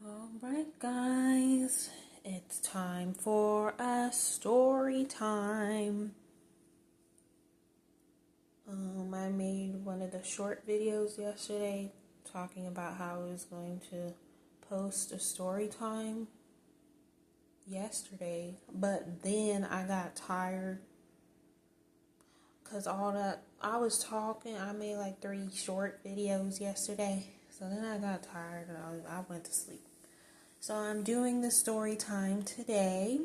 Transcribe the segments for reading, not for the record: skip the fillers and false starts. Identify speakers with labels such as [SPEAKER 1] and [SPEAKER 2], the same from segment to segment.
[SPEAKER 1] Alright, guys, it's time for a story time. I made one of the short videos yesterday talking about how I was going to post a story time yesterday, but then I got tired because all that I was talking. I made like 3 short videos yesterday, so then I got tired and I went to sleep. So I'm doing the story time today,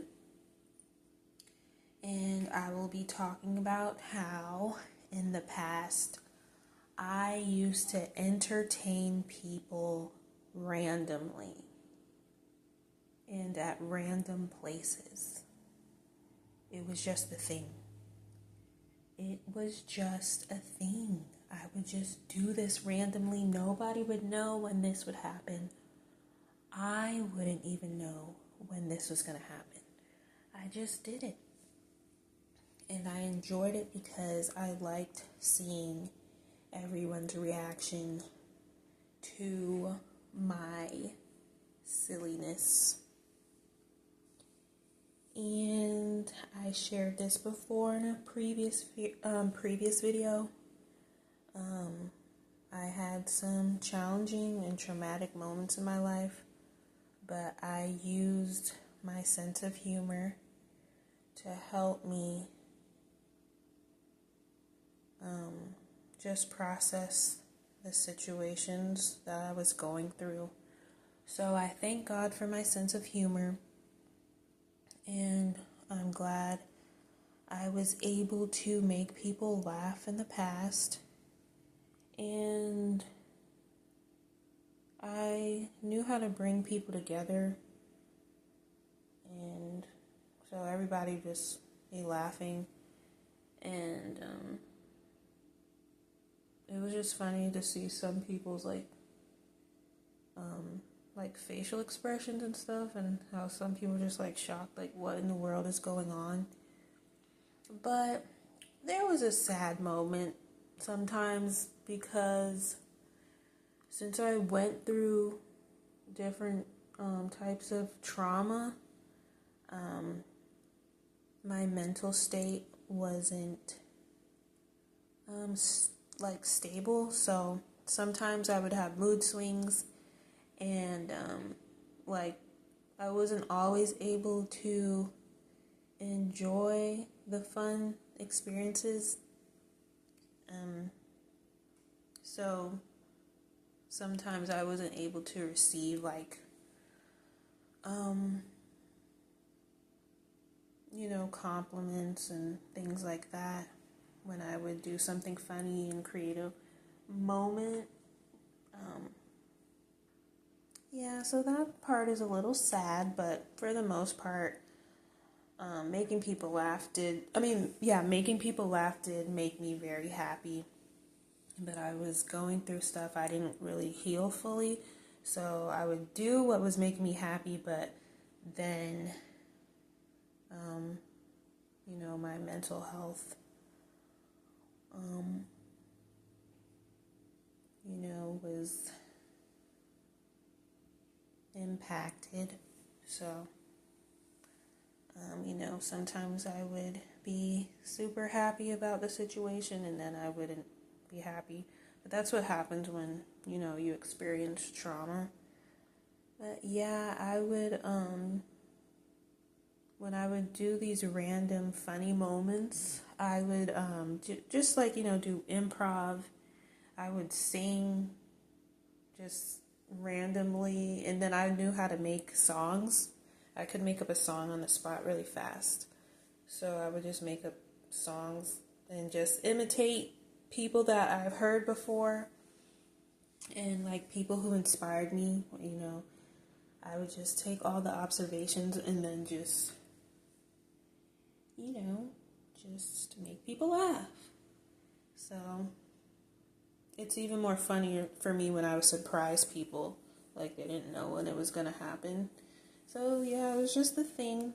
[SPEAKER 1] and I will be talking about how in the past I used to entertain people randomly and at random places. It was just a thing. It was just a thing. I would just do this randomly. Nobody would know when this would happen. I wouldn't even know when this was going to happen. I just did it. And I enjoyed it because I liked seeing everyone's reaction to my silliness. And I shared this before in a previous video. I had some challenging and traumatic moments in my life, but I used my sense of humor to help me just process the situations that I was going through. So I thank God for my sense of humor, and I'm glad I was able to make people laugh in the past, and I knew how to bring people together, and so everybody just be laughing, and it was just funny to see some people's like facial expressions and stuff, and how some people just like shocked, like what in the world is going on. But there was a sad moment sometimes, because since I went through different types of trauma, my mental state wasn't stable. So sometimes I would have mood swings, and I wasn't always able to enjoy the fun experiences. So sometimes I wasn't able to receive compliments and things like that when I would do something funny and create a moment. So that part is a little sad, but for the most part, making people laugh did make me very happy. But I was going through stuff I didn't really heal fully, so I would do what was making me happy, but then my mental health was impacted. So sometimes I would be super happy about the situation, and then I wouldn't be happy. But that's what happens when you experience trauma. But yeah, I would when I would do these random funny moments, I would just do improv. I would sing just randomly, and then I knew how to make songs. I could make up a song on the spot really fast. So I would just make up songs and just imitate people that I've heard before, and people who inspired me. I would just take all the observations and then just make people laugh. So it's even more funnier for me when I would surprise people, like they didn't know when it was going to happen. So yeah, it was just the thing.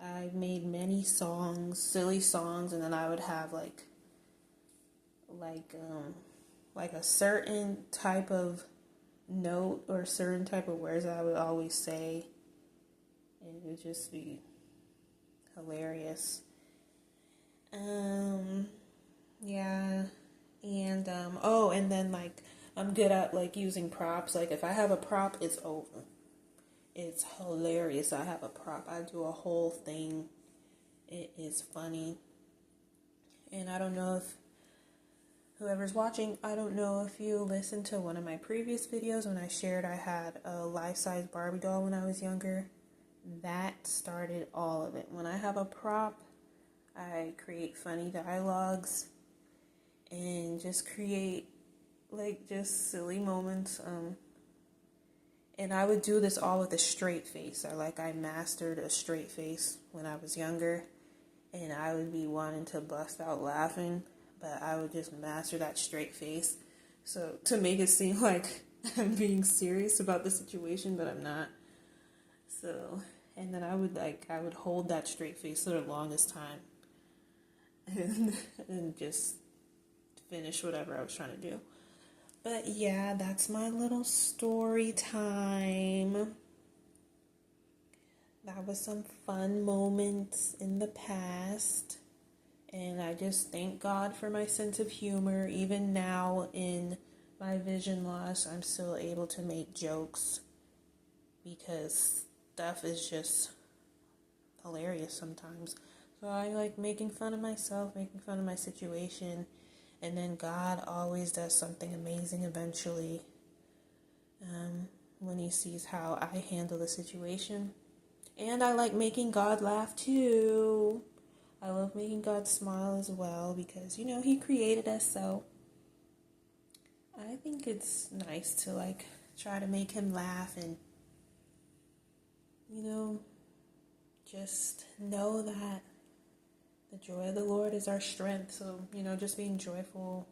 [SPEAKER 1] I made many songs, silly songs, and then I would have like a certain type of note or certain type of words that I would always say. It would just be hilarious. Yeah. And and then like I'm good at like using props. Like if I have a prop, it's over. It's hilarious. I have a prop. I do a whole thing. It is funny. And I don't know if whoever's watching, I don't know if you listened to one of my previous videos when I shared I had a life-size Barbie doll when I was younger. That started all of it. When I have a prop, I create funny dialogues and just create like just silly moments. And I would do this all with a straight face. I mastered a straight face when I was younger, and I would be wanting to bust out laughing, but I would just master that straight face. So to make it seem like I'm being serious about the situation, but I'm not. So, and then I would hold that straight face for the longest time, and just finish whatever I was trying to do. But yeah, that's my little story time. That was some fun moments in the past. And I just thank God for my sense of humor. Even now in my vision loss, I'm still able to make jokes because stuff is just hilarious sometimes. So I like making fun of myself, making fun of my situation. And then God always does something amazing eventually when he sees how I handle the situation. And I like making God laugh too. I love making God smile as well because, he created us, so I think it's nice to like try to make him laugh and, just know that the joy of the Lord is our strength. So, just being joyful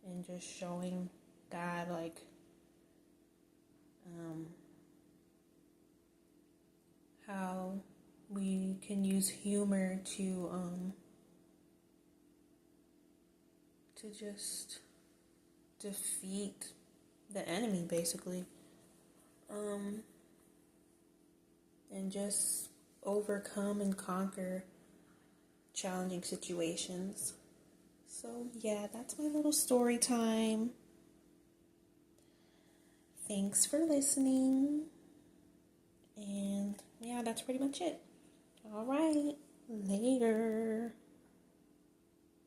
[SPEAKER 1] and just showing God like how we can use humor to just defeat the enemy basically. And just overcome and conquer challenging situations. So yeah, that's my little story time. Thanks for listening. And yeah, that's pretty much it. All right, later.